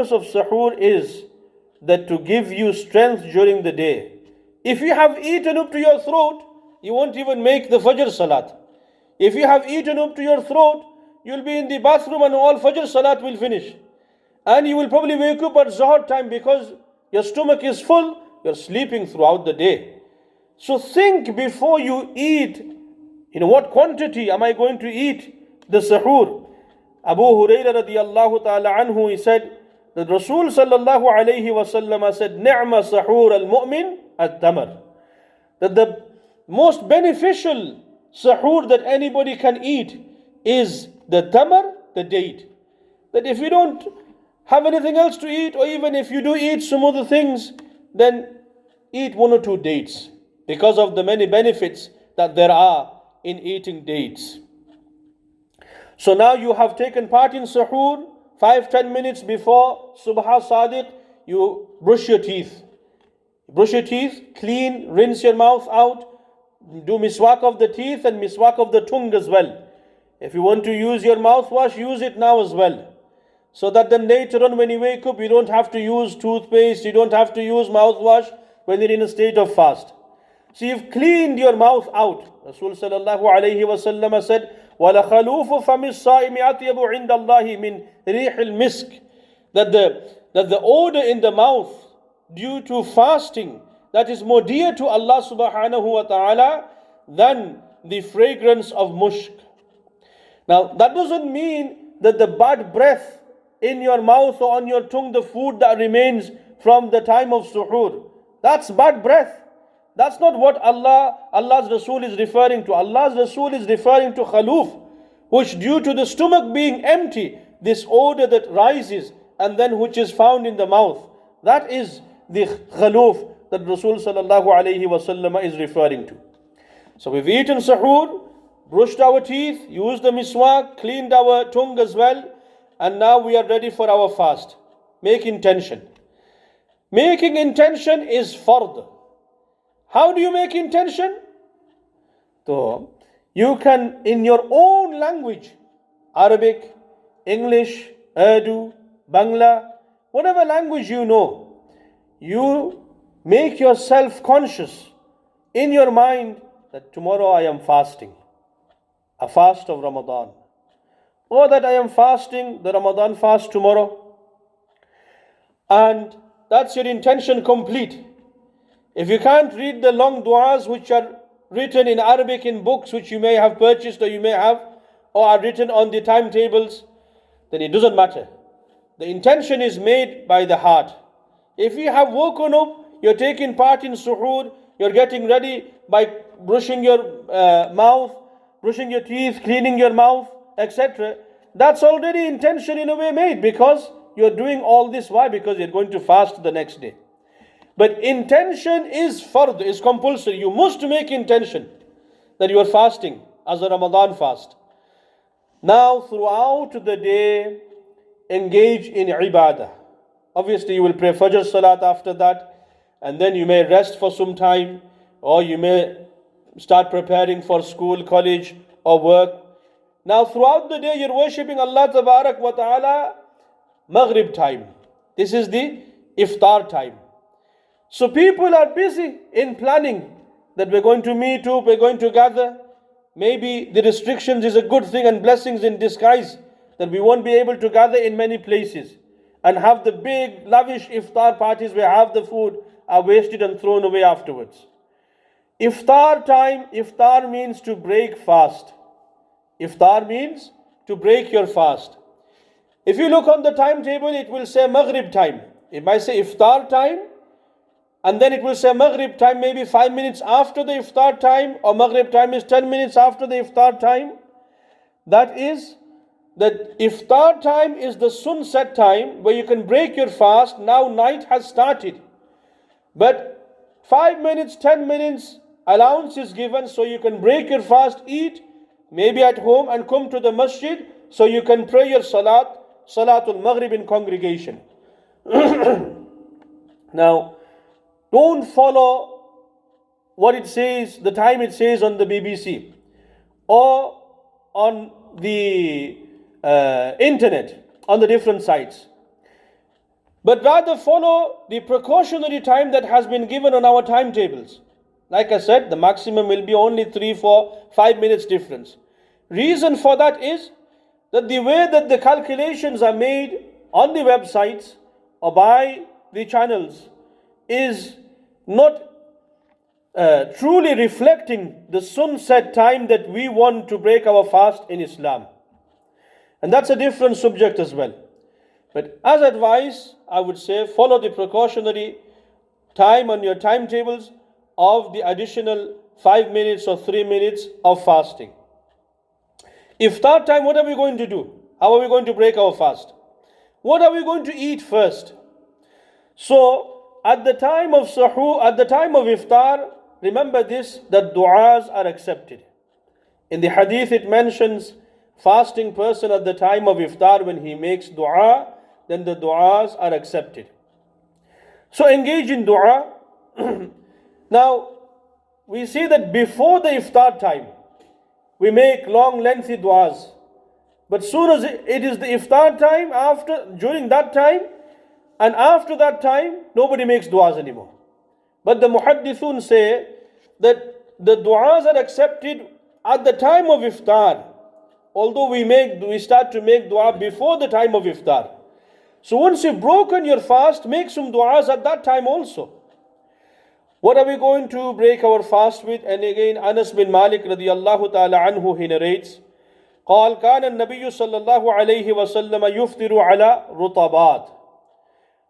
of sahur is that to give you strength during the day. If you have eaten up to your throat, you won't even make the Fajr Salat. If you have eaten up to your throat, you'll be in the bathroom and all Fajr Salat will finish. And you will probably wake up at Zuhr time because your stomach is full, you're sleeping throughout the day. So think before you eat, what quantity am I going to eat the sahur? Abu Hurairah radiyallahu ta'ala anhu, he said, the Rasul sallallahu alayhi wasallam said, Ni'ma sahur al-mu'min at-tamar. That the most beneficial sahur that anybody can eat is the tamar, the date. That if you don't have anything else to eat, or even if you do eat some other things, then eat 1 or 2 dates, because of the many benefits that there are in eating dates. So now you have taken part in sahur, 5-10 minutes before Subha Sadiq, you brush your teeth. Brush your teeth, clean, rinse your mouth out, do miswak of the teeth and miswak of the tongue as well. If you want to use your mouthwash, use it now as well. So that then later on when you wake up, you don't have to use toothpaste, you don't have to use mouthwash when you're in a state of fast. So you've cleaned your mouth out. Rasul sallallahu alayhi wa sallam said, وَلَخَلُوفُ فَمِ الصَّائِمِ أَطْيَبُ عِنْدَ اللَّهِ مِنْ رِيحِ الْمِسْكِ. That the odor in the mouth due to fasting, that is more dear to Allah subhanahu wa ta'ala than the fragrance of mushk. Now that doesn't mean that the bad breath in your mouth or on your tongue, the food that remains from the time of suhoor, that's bad breath. That's not what Allah's Rasul is referring to. Allah's Rasul is referring to khaluf, which due to the stomach being empty, this odor that rises and then which is found in the mouth, that is the khaluf that Rasul sallallahu alayhi wasallam is referring to. So we've eaten sahur, brushed our teeth, used the miswak, cleaned our tongue as well, and now we are ready for our fast. Make intention. Making intention is fard. How do you make intention? So you can, in your own language, Arabic, English, Urdu, Bangla, whatever language you know, you make yourself conscious in your mind that tomorrow I am fasting, a fast of Ramadan, or that I am fasting the Ramadan fast tomorrow, and that's your intention complete. If you can't read the long du'as which are written in Arabic in books which you may have purchased or you may have, or are written on the timetables, then it doesn't matter. The intention is made by the heart. If you have woken up, you're taking part in suhoor, you're getting ready by brushing your mouth, brushing your teeth, cleaning your mouth, etc. That's already intention in a way made, because you're doing all this. Why? Because you're going to fast the next day. But intention is fard, is compulsory. You must make intention that you are fasting as a Ramadan fast. Now throughout the day, engage in ibadah. Obviously you will pray Fajr Salat after that, and then you may rest for some time, or you may start preparing for school, college or work. Now throughout the day you're worshipping Allah Tabarak wa Ta'ala. Maghrib time, this is the iftar time. So people are busy in planning that we're going to meet up, we're going to gather. Maybe the restrictions is a good thing and blessings in disguise, that we won't be able to gather in many places and have the big lavish iftar parties where half the food are wasted and thrown away afterwards. Iftar time, iftar means to break fast. Iftar means to break your fast. If you look on the timetable, it will say Maghrib time. It might say iftar time, and then it will say Maghrib time maybe 5 minutes after the iftar time, or Maghrib time is 10 minutes after the iftar time. That is, that iftar time is the sunset time where you can break your fast. Now night has started, but 5 minutes, 10 minutes allowance is given so you can break your fast, eat, maybe at home, and come to the masjid so you can pray your Salatul Maghrib in congregation. Now, don't follow what it says, the time it says on the BBC or on the internet, on the different sites. but rather follow the precautionary time that has been given on our timetables. Like I said, the maximum will be only 3, 4, 5 minutes difference. Reason for that is that the way that the calculations are made on the websites or by the channels is not truly reflecting the sunset time that we want to break our fast in Islam. And that's a different subject as well. But as advice, I would say follow the precautionary time on your timetables of the additional 5 minutes or 3 minutes of fasting. Iftar time, what are we going to do? How are we going to break our fast? What are we going to eat first? So, at the time of suhoor, at the time of iftar, remember this, that du'as are accepted. In the hadith it mentions fasting person at the time of iftar, when he makes du'a, then the du'as are accepted. So engage in du'a. Now, we see that before the iftar time, we make long, lengthy du'as. But soon as it is the iftar time, during that time, and after that time, nobody makes du'as anymore. But the muhaddithun say that the du'as are accepted at the time of iftar, although we start to make du'a before the time of iftar. So once you've broken your fast, make some du'as at that time also. What are we going to break our fast with? And again, Anas bin Malik radiyallahu ta'ala anhu, he narrates, قال كان النبي صلى الله عليه وسلم يفطر على رطبات.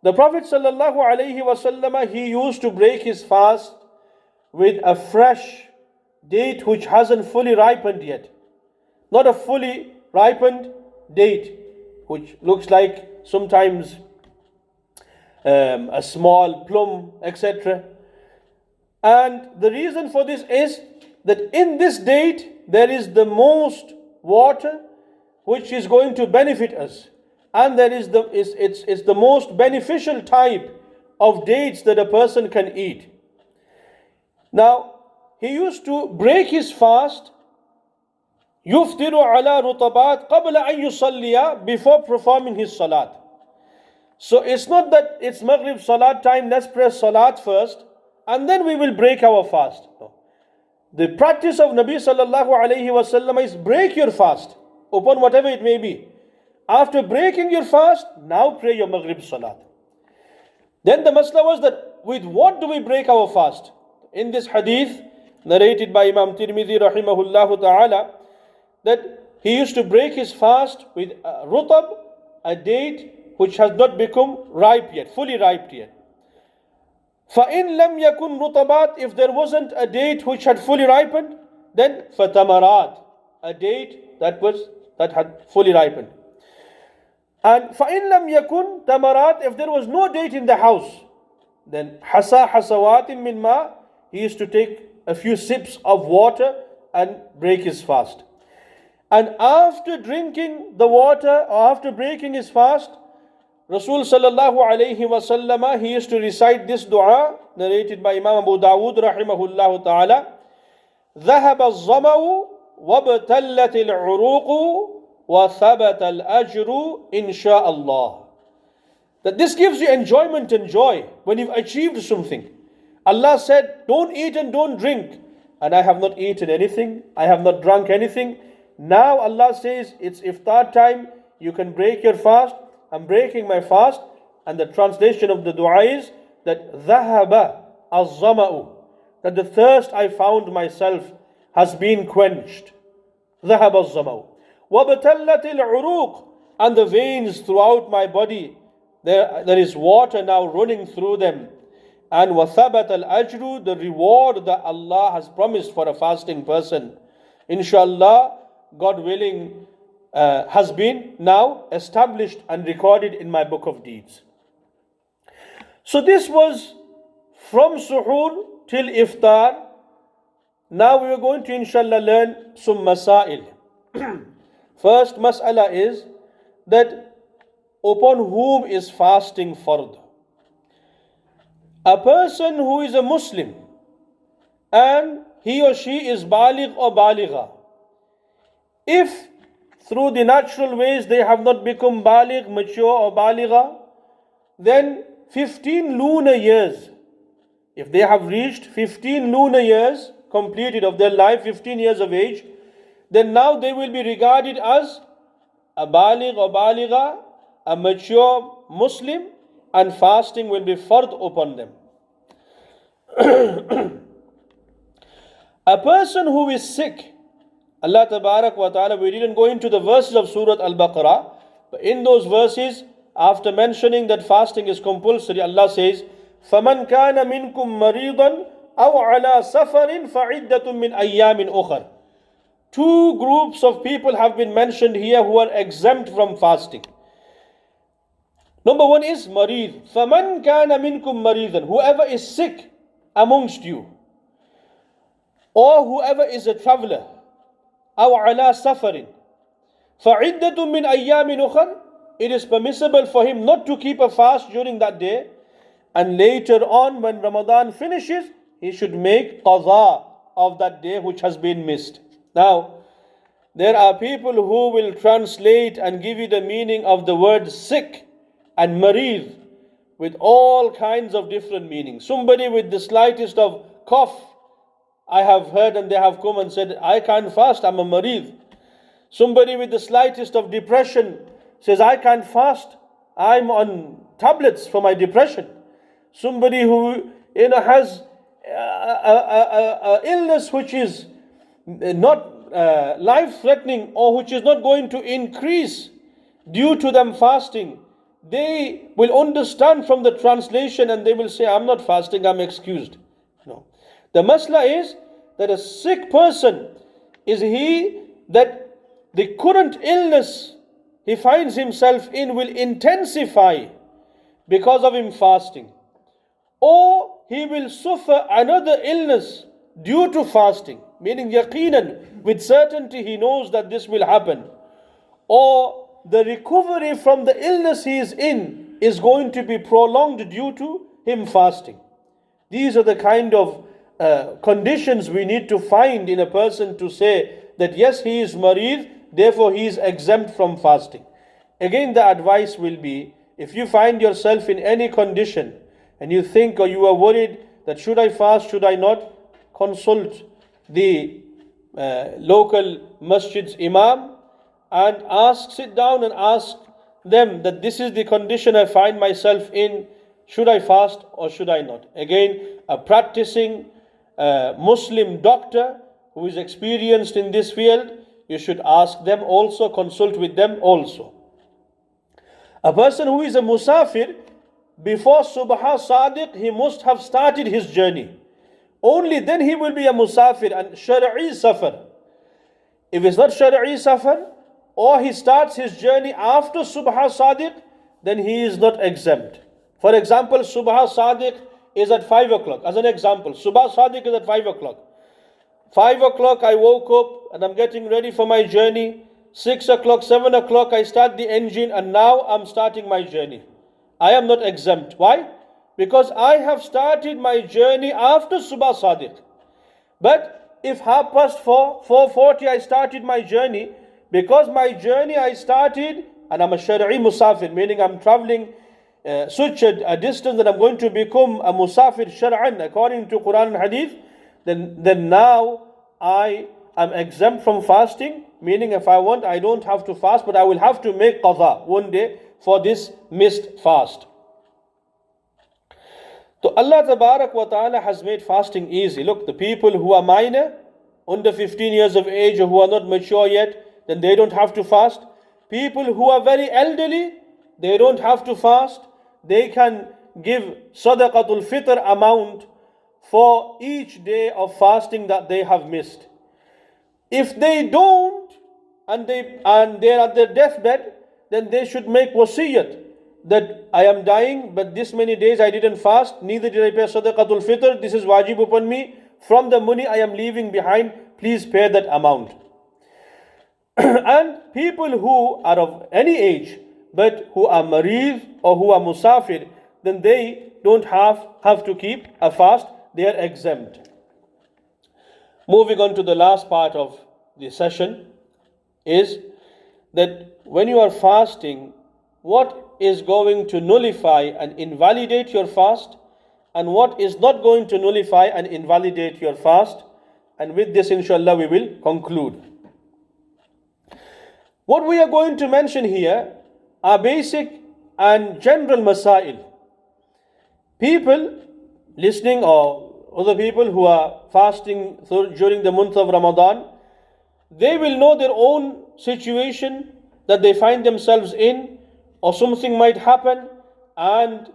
The Prophet sallallahu alaihi wasallam, he used to break his fast with a fresh date which hasn't fully ripened yet. Not a fully ripened date, which looks like sometimes a small plum, etc. And the reason for this is that in this date there is the most water which is going to benefit us. And there is it's the most beneficial type of dates that a person can eat. Now, he used to break his fast يفطر على رطبات قبل أن يصلي, before performing his salat. So it's not that it's Maghrib salat time, let's press salat first and then we will break our fast. No. The practice of Nabi sallallahu alayhi wasallam is break your fast upon whatever it may be. After breaking your fast, now pray your Maghrib salat. Then the masla was that with what do we break our fast? In this hadith narrated by Imam Tirmidhi rahimahullah ta'ala, that he used to break his fast with rutab, a date which has not become ripe yet, fully ripe yet. فَإِن لَمْ يَكُنْ رُطَبَاتٍ, if there wasn't a date which had fully ripened, then فَتَمَرَاتٍ, a date that had fully ripened. And فَإِن لَمْ يَكُنْ تَمَرَاتٍ, if there was no date in the house, then حَسَى حَسَوَاتٍ مِّن مَا, he used to take a few sips of water and break his fast. And after drinking the water, or after breaking his fast, Rasul sallallahu alayhi wasallam, he used to recite this dua narrated by Imam Abu Dawud rahimahullah ta'ala, ذهب الظمأ وابتلت العروق وثبت الأجر إن شاء الله. That this gives you enjoyment and joy when you've achieved something. Allah said, don't eat and don't drink. And I have not eaten anything, I have not drunk anything. Now Allah says, it's iftar time, you can break your fast. I'm breaking my fast. And the translation of the dua is that ذهب الظمأ, that the thirst I found myself has been quenched. ذهب الظمأ وابتلت العروق, and the veins throughout my body, there is water now running through them. And وَثَبَتَ الْأَجْرُ, the reward that Allah has promised for a fasting person, inshallah, God willing, has been now established and recorded in my book of deeds. So this was from suhoor till iftar. Now we are going to inshallah learn some masail. First mas'ala is that upon whom is fasting fard? A person who is a Muslim and he or she is baligh or baligha, if through the natural ways they have not become baligh, mature or baligha, then 15 lunar years, if they have reached 15 lunar years completed of their life, 15 years of age, then now they will be regarded as a baligh or baligha, a mature Muslim, and fasting will be fard upon them. A person who is sick, Allah Tabarak wa Ta'ala, we didn't go into the verses of Surah Al-Baqarah, but in those verses, after mentioning that fasting is compulsory, Allah says, فَمَنْ كَانَ مِنْكُمْ مَرِيضًا أَوْ عَلَى سَفَرٍ فَعِدَّةٌ مِّنْ أَيَّامٍ أُخَرٍ. Two groups of people have been mentioned here who are exempt from fasting. Number one is marid. فَمَنْ كَانَ مِنْكُمْ مَرِيضًا. Whoever is sick amongst you, or whoever is a traveler, أَوْ عَلَى سَفَرٍ فَعِدَّةٌ مِّنْ أَيَّامٍ أُخَرٍ. It is permissible for him not to keep a fast during that day, and later on when Ramadan finishes, he should make qaza of that day which has been missed. Now, there are people who will translate and give you the meaning of the word sick and marid with all kinds of different meanings. Somebody with the slightest of cough, I have heard, and they have come and said, I can't fast, I'm a marid. Somebody with the slightest of depression says, I can't fast, I'm on tablets for my depression. Somebody who has a illness which is not life-threatening, or which is not going to increase due to them fasting, they will understand from the translation and they will say, I'm not fasting, I'm excused. No. The masla is that a sick person is he that the current illness he finds himself in will intensify because of him fasting, or he will suffer another illness due to fasting, meaning yaqeenan, with certainty he knows that this will happen, or the recovery from the illness he is in is going to be prolonged due to him fasting. These are the kind of conditions we need to find in a person to say that yes, he is marid, therefore he is exempt from fasting. Again, the advice will be, if you find yourself in any condition and you think or you are worried that should I fast, should I not, consult the local masjid's imam and sit down and ask them that this is the condition I find myself in, should I fast or should I not? Again, a practicing Muslim doctor who is experienced in this field, you should ask them also, consult with them also. A person who is a musafir, before Subha Sadiq, he must have started his journey. Only then he will be a musafir and Shari'i Safar. If it's not Shari'i Safar, or he starts his journey after Subha Sadiq, then he is not exempt. For example, Subha Sadiq is at 5 o'clock. As an example, Subha Sadiq is at 5 o'clock. 5 o'clock I woke up and I'm getting ready for my journey. 6 o'clock, 7 o'clock I start the engine and now I'm starting my journey. I am not exempt. Why? Because I have started my journey after Subha Sadiq. But if 4:30, 4:40 I started my journey, because my journey I started and I'm a Shari'i Musafir, meaning I'm traveling such a distance that I'm going to become a Musafir Shar'an according to Quran and Hadith, then now I am exempt from fasting, meaning if I want, I don't have to fast, but I will have to make qaza one day for this missed fast. So Allah Tabarak wa Ta'ala has made fasting easy. Look, the people who are minor, under 15 years of age, or who are not mature yet, then they don't have to fast. People who are very elderly, they don't have to fast. They can give sadaqatul fitr amount for each day of fasting that they have missed. If they don't, and they are at their deathbed, then they should make wasiyat that I am dying, but this many days I didn't fast, neither did I pay sadaqatul fitr. This is wajib upon me. From the money I am leaving behind, please pay that amount. And people who are of any age, but who are marid or who are musafir, then they don't have to keep a fast. They are exempt. Moving on to the last part of the session is that when you are fasting, what is going to nullify and invalidate your fast, and what is not going to nullify and invalidate your fast. And with this, inshallah, we will conclude. What we are going to mention here are basic and general masail. People listening, or other people who are fasting during the month of Ramadan, they will know their own situation that they find themselves in, or something might happen, and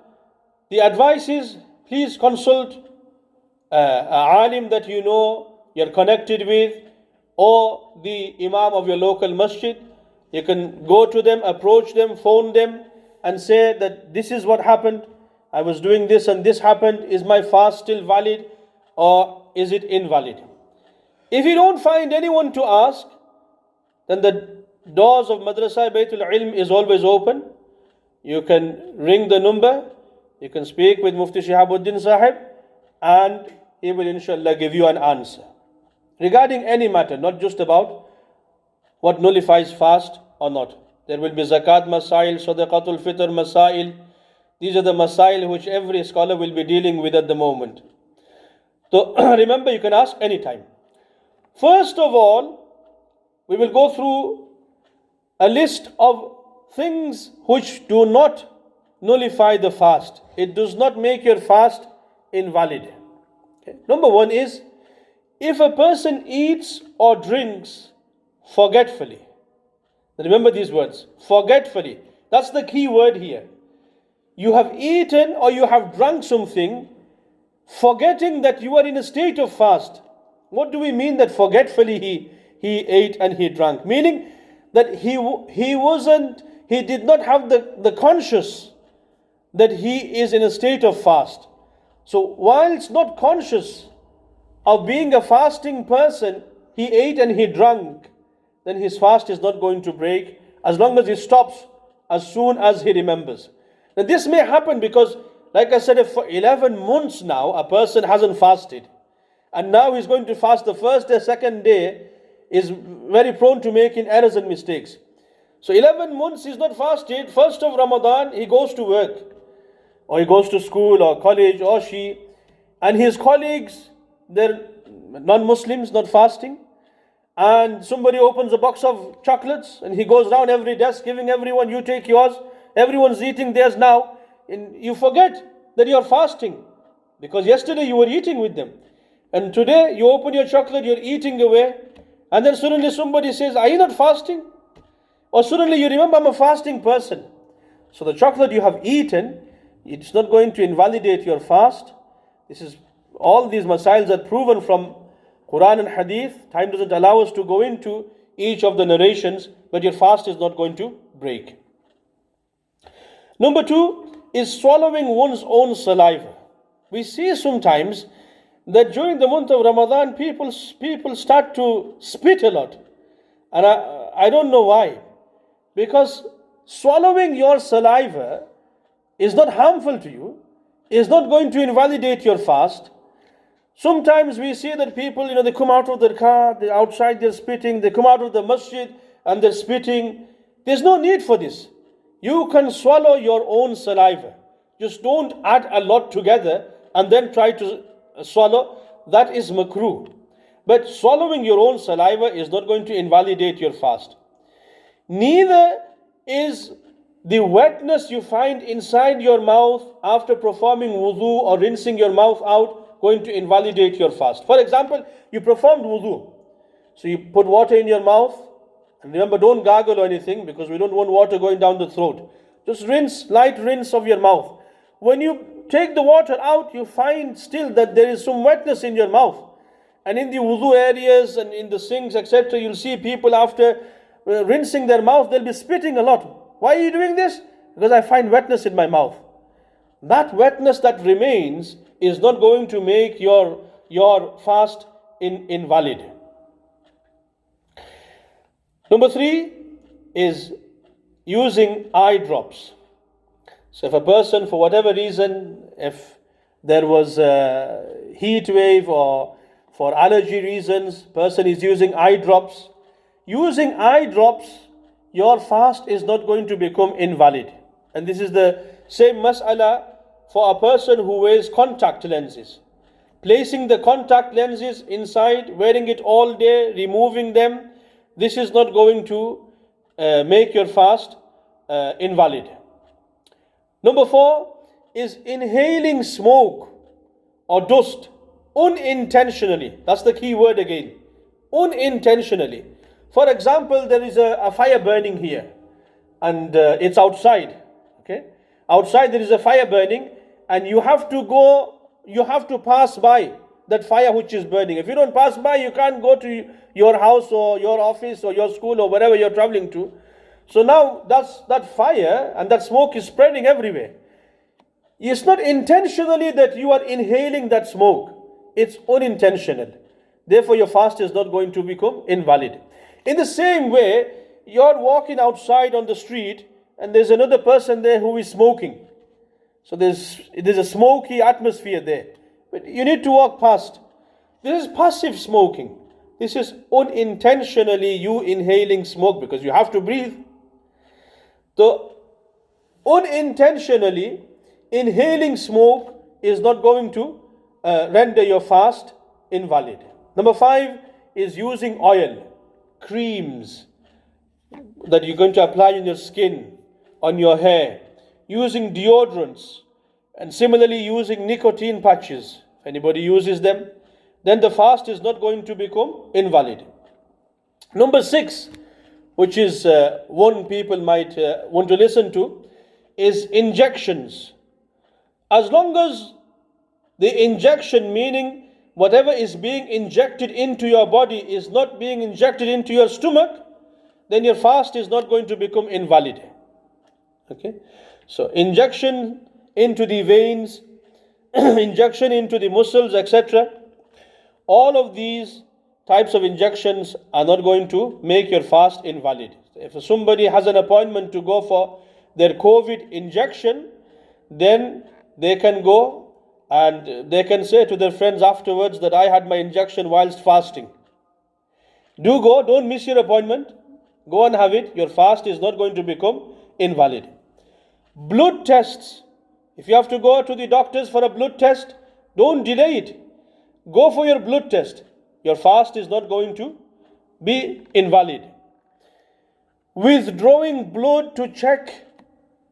the advice is, please consult a alim that you know, you're connected with, or the imam of your local masjid. You can go to them, approach them, phone them, and say that this is what happened. I was doing this and this happened. Is my fast still valid, or is it invalid? If you don't find anyone to ask, then the doors of Madrasa Baitul Ilm is always open. You can ring the number, you can speak with Mufti Shihabuddin Sahib, and he will inshallah give you an answer regarding any matter, not just about what nullifies fast or not. There will be zakat masail, sadaqatul fitr masail. These are the masail which every scholar will be dealing with at the moment. So remember, you can ask anytime. First of all, we will go through a list of things which do not nullify the fast. It does not make your fast invalid. Okay. Number one is, if a person eats or drinks forgetfully. Remember these words, forgetfully. That's the key word here. You have eaten or you have drunk something, forgetting that you are in a state of fast. What do we mean that forgetfully he ate and he drank? Meaning that he did not have the conscious that he is in a state of fast. So whilst not conscious of being a fasting person, he ate and he drank, then his fast is not going to break as long as he stops as soon as he remembers. Now this may happen because, like I said, if for 11 months now a person hasn't fasted, and now he's going to fast the first day, second day, is very prone to making errors and mistakes. So 11 months he's not fasted, first of Ramadan he goes to work, or he goes to school or college, or she, and his colleagues, they're non-Muslims, not fasting, and somebody opens a box of chocolates and he goes around every desk giving everyone, you take yours, everyone's eating theirs now, and you forget that you're fasting because yesterday you were eating with them, and today you open your chocolate, you're eating away, and then suddenly somebody says, are you not fasting? Or suddenly you remember, I'm a fasting person. So the chocolate you have eaten, it's not going to invalidate your fast. All these masails are proven from Quran and Hadith. Time doesn't allow us to go into each of the narrations, but your fast is not going to break. Number two is swallowing one's own saliva. We see sometimes that during the month of Ramadan, people start to spit a lot. And I don't know why. Because swallowing your saliva is not harmful to you, is not going to invalidate your fast. Sometimes we see that people, they come out of their car, they're outside, they're spitting, they come out of the masjid and they're spitting. There's no need for this. You can swallow your own saliva. Just don't add a lot together and then try to swallow. That is makruh. But swallowing your own saliva is not going to invalidate your fast. Neither is the wetness you find inside your mouth after performing wudu or rinsing your mouth out going to invalidate your fast. For example, you performed wudu. So you put water in your mouth. And remember, don't gargle or anything because we don't want water going down the throat. Just rinse, light rinse of your mouth. When you take the water out, you find still that there is some wetness in your mouth. And in the wudu areas and in the sinks, etc., you'll see people after rinsing their mouth, they'll be spitting a lot. Why are you doing this? Because I find wetness in my mouth. That wetness that remains is not going to make your fast invalid. Number three is using eye drops. So if a person, for whatever reason, if there was a heat wave or for allergy reasons, person is using eye drops. Using eye drops, your fast is not going to become invalid. And this is the same mas'ala for a person who wears contact lenses. Placing the contact lenses inside, wearing it all day, removing them, this is not going to make your fast invalid. Number 4 is inhaling smoke or dust unintentionally. That's the key word again. Unintentionally. For example, there is a fire burning here and it's outside. Okay? Outside there is a fire burning and you have to pass by that fire which is burning. If you don't pass by, you can't go to your house or your office or your school or wherever you're traveling to. So now that fire and that smoke is spreading everywhere. It's not intentionally that you are inhaling that smoke. It's unintentional. Therefore, your fast is not going to become invalid. In the same way, you're walking outside on the street and there's another person there who is smoking. So there's a smoky atmosphere there. But you need to walk past. This is passive smoking. This is unintentionally you inhaling smoke because you have to breathe. So unintentionally inhaling smoke is not going to render your fast invalid. Number 5 is using oil, creams that you're going to apply on your skin, on your hair, using deodorants, and similarly using nicotine patches. If anybody uses them, then the fast is not going to become invalid. Number 6, which is one people might want to listen to, is injections. As long as the injection, meaning whatever is being injected into your body is not being injected into your stomach, then your fast is not going to become invalid. Okay? So injection into the veins, injection into the muscles, etc. All of these types of injections are not going to make your fast invalid. If somebody has an appointment to go for their COVID injection, then they can go and they can say to their friends afterwards that I had my injection whilst fasting. Do go, don't miss your appointment. Go and have it. Your fast is not going to become invalid. Blood tests. If you have to go to the doctors for a blood test, don't delay it. Go for your blood test. Your fast is not going to be invalid. Withdrawing blood to check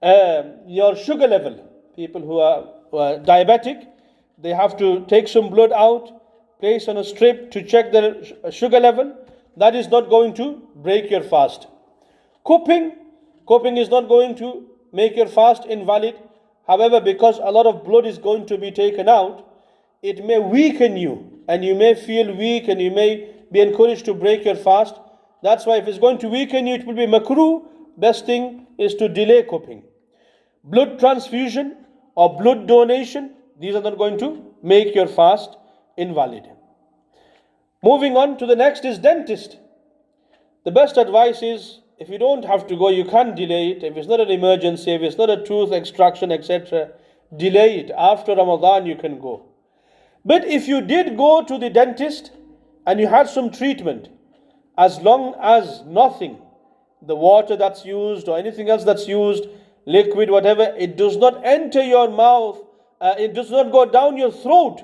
your sugar level. People who are diabetic, they have to take some blood out, place on a strip to check their sugar level. That is not going to break your fast. Cupping is not going to make your fast invalid. However, because a lot of blood is going to be taken out, it may weaken you and you may feel weak and you may be encouraged to break your fast. That's why if it's going to weaken you, it will be makruh. Best thing is to delay cupping. Blood transfusion or blood donation, these are not going to make your fast invalid. Moving on to the next is dentist. The best advice is, if you don't have to go, you can't delay it. If it's not an emergency, if it's not a tooth extraction, etc., delay it. After Ramadan, you can go. But if you did go to the dentist and you had some treatment, as long as nothing, the water that's used or anything else that's used, liquid, whatever, it does not enter your mouth, it does not go down your throat,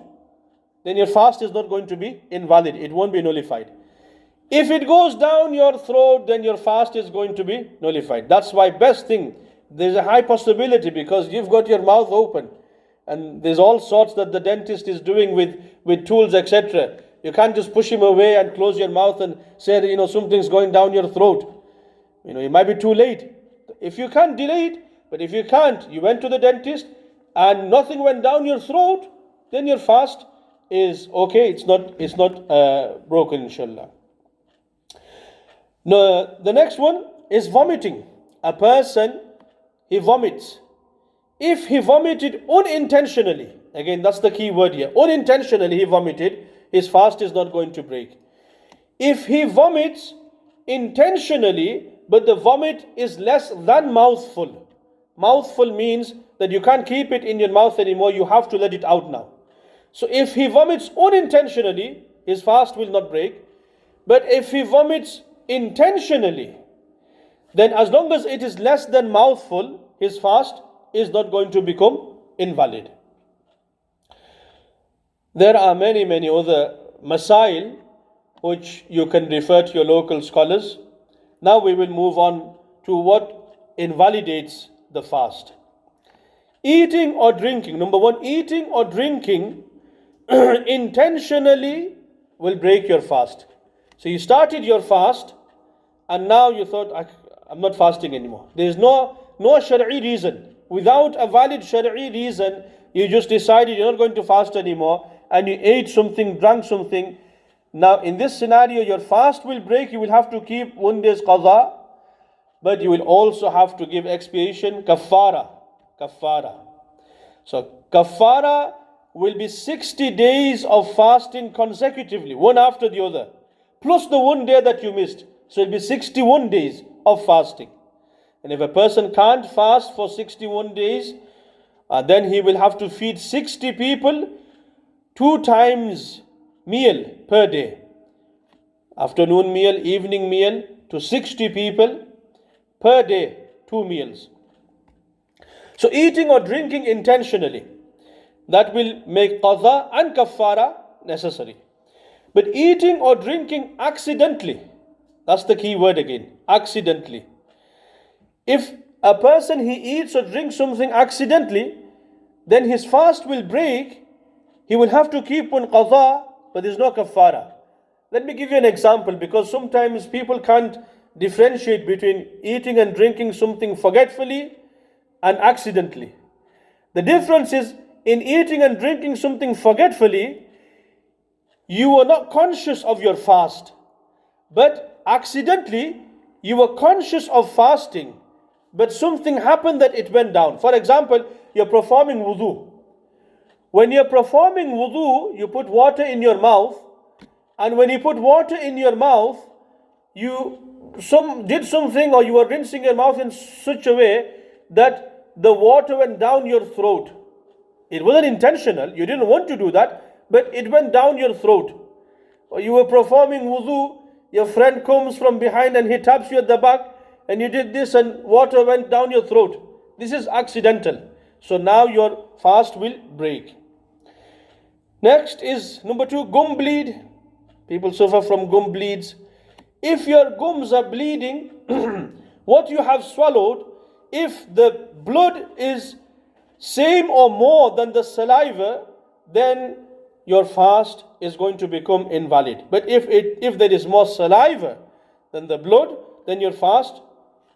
then your fast is not going to be invalid. It won't be nullified. If it goes down your throat, then your fast is going to be nullified. That's why best thing, there's a high possibility because you've got your mouth open and there's all sorts that the dentist is doing with tools, etc. You can't just push him away and close your mouth and say that, something's going down your throat. It might be too late. If you can't delay it, but if you can't, you went to the dentist and nothing went down your throat, then your fast is okay. It's not broken, inshallah. No, the next one is vomiting. A person, he vomits. If he vomited unintentionally, again that's the key word here, unintentionally he vomited, his fast is not going to break. If he vomits intentionally, but the vomit is less than mouthful. Mouthful means that you can't keep it in your mouth anymore, you have to let it out now. So if he vomits unintentionally, his fast will not break. But if he vomits intentionally, then as long as it is less than mouthful, his fast is not going to become invalid. There are many other masail which you can refer to your local scholars. Now we will move on to what invalidates the fast. Eating or drinking. Number one, eating or drinking intentionally will break your fast. So you started your fast and now you thought, I'm not fasting anymore. There is no Shari'i reason. Without a valid Shari'i reason, you just decided you're not going to fast anymore and you ate something, drank something. Now in this scenario, your fast will break. You will have to keep one day's qaza, but you will also have to give expiation, kaffara. So kaffara will be 60 days of fasting consecutively, one after the other, plus the one day that you missed. So it will be 61 days of fasting. And if a person can't fast for 61 days, then he will have to feed 60 people 2 times meal per day. Afternoon meal, evening meal to 60 people per day, 2 meals. So eating or drinking intentionally, that will make qaza and kaffara necessary. But eating or drinking accidentally, that's the key word again, accidentally. If a person he eats or drinks something accidentally, then his fast will break. He will have to keep one qaza, but there's no kaffara. Let me give you an example, because sometimes people can't differentiate between eating and drinking something forgetfully and accidentally. The difference is, in eating and drinking something forgetfully, you were not conscious of your fast, but accidentally you were conscious of fasting, but something happened that it went down. For example, you're performing wudu. When you're performing wudu, you put water in your mouth, and when you put water in your mouth, you did something, or you were rinsing your mouth in such a way that the water went down your throat. It wasn't intentional, you didn't want to do that, but it went down your throat. Or you were performing wudu, your friend comes from behind and he taps you at the back, and you did this and water went down your throat. This is accidental. So now your fast will break. Next is number 2, gum bleed. People suffer from gum bleeds. If your gums are bleeding, what you have swallowed, if the blood is same or more than the saliva, then your fast is going to become invalid. But if there is more saliva than the blood, then your fast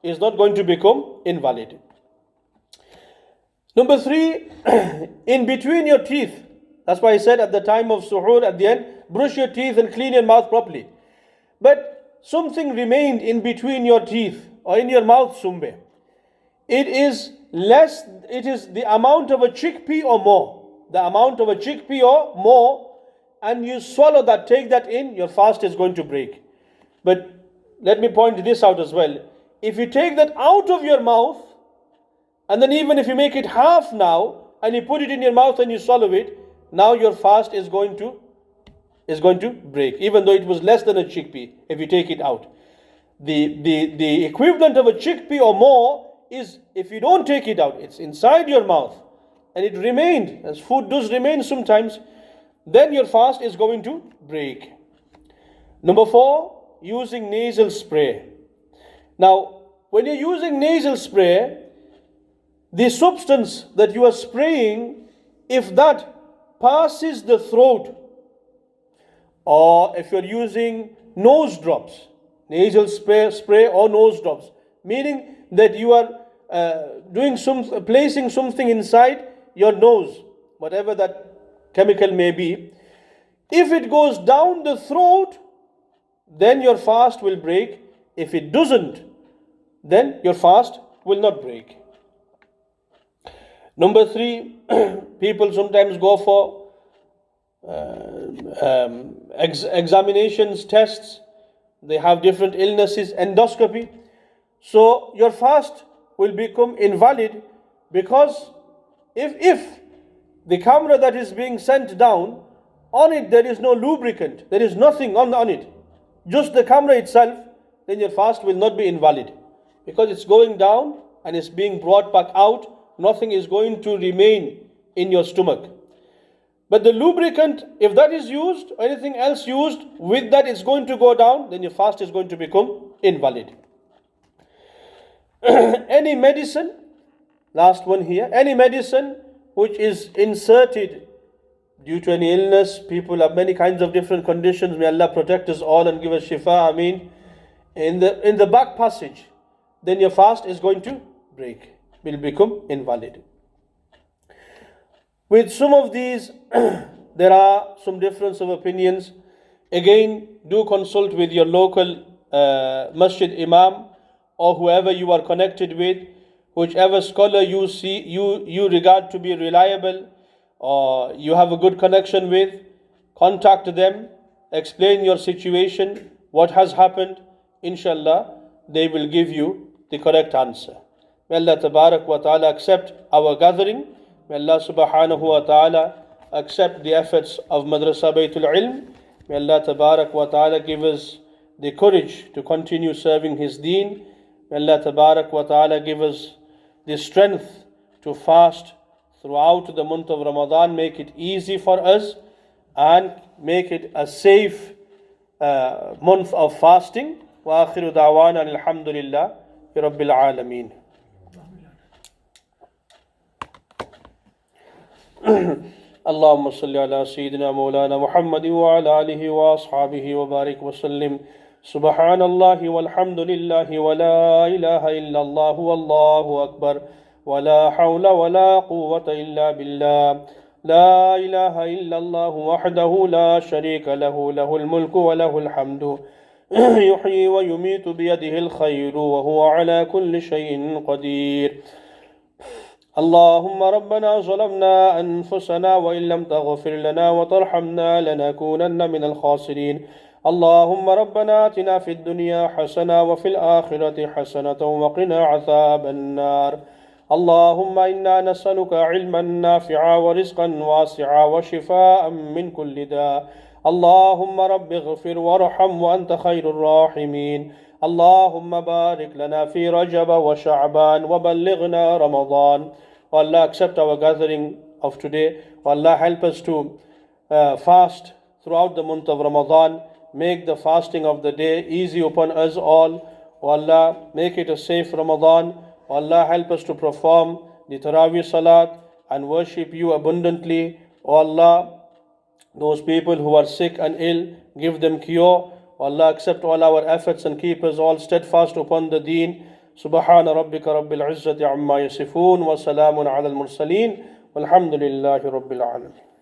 is not going to become invalid. Number 3, in between your teeth. That's why I said at the time of suhoor, at the end, brush your teeth and clean your mouth properly. But something remained in between your teeth or in your mouth somewhere. It is the amount of a chickpea or more. The amount of a chickpea or more, and you swallow that, take that in, your fast is going to break. But let me point this out as well. If you take that out of your mouth, and then even if you make it half now, and you put it in your mouth and you swallow it, now your fast is going to break, even though it was less than a chickpea if you take it out. The equivalent of a chickpea or more is if you don't take it out, it's inside your mouth and it remained, as food does remain sometimes, then your fast is going to break. Number 4, using nasal spray. Now, when you're using nasal spray, the substance that you are spraying, if that passes the throat, or if you're using nose drops, nasal spray or nose drops, meaning that you are placing something inside your nose, whatever that chemical may be, if it goes down the throat, then your fast will break. If it doesn't, then your fast will not break. Number 3, people sometimes go for examinations, tests. They have different illnesses, endoscopy. So your fast will become invalid, because if the camera that is being sent down, on it there is no lubricant, there is nothing on it, just the camera itself, then your fast will not be invalid, because it's going down and it's being brought back out, nothing is going to remain in your stomach. But the lubricant, if that is used, or anything else used, with that it's going to go down, then your fast is going to become invalid. Any medicine, last one here, any medicine which is inserted due to any illness, people have many kinds of different conditions, may Allah protect us all and give us shifa, ameen, in the back passage, then your fast is going to break, will become invalid. With some of these, there are some difference of opinions. Again, do consult with your local masjid imam or whoever you are connected with, whichever scholar you see, you regard to be reliable or you have a good connection with. Contact them, explain your situation, what has happened. Inshallah, they will give you the correct answer. May Allah tabarak wa ta'ala accept our gathering. May Allah subhanahu wa ta'ala accept the efforts of Madrasa Baitul Ilm. May Allah tabarak wa ta'ala give us the courage to continue serving His deen. May Allah tabarak wa ta'ala give us the strength to fast throughout the month of Ramadan, make it easy for us and make it a safe month of fasting. Wa akhiru da'wana alhamdulillah rabbil alameen. اللهم صل على سيدنا مولانا محمد وعلى آله وأصحابه وبارك وسلم. سبحان الله والحمد لله ولا إله إلا الله والله أكبر ولا حول ولا قوة إلا بالله. لا إله إلا الله وحده لا شريك له له الملك وله الحمد يحيي ويميت بيده الخير وهو على كل شيء قدير. اللهم ربنا ظلمنا أنفسنا وإن لم تغفر لنا وترحمنا لنكونن من الخاسرين. اللهم ربنا آتنا في الدنيا حسنة وفي الآخرة حسنة وقنا عذاب النار. اللهم إنا نسألك علما نافعا ورزقا واسعا وشفاء من كل داء. اللهم رب اغفر وارحم وأنت خير الراحمين. اللهم بارك لنا في رجب وشعبان وبلغنا رمضان. O Allah, accept our gathering of today. O Allah, help us to fast throughout the month of Ramadan. Make the fasting of the day easy upon us all. O Allah, make it a safe Ramadan. O Allah, help us to perform the Taraweeh Salat and worship you abundantly. O Allah, those people who are sick and ill, give them cure. O Allah, accept all our efforts and keep us all steadfast upon the deen. سبحان ربك رب العزة عما يصفون وسلام على المرسلين والحمد لله رب العالمين.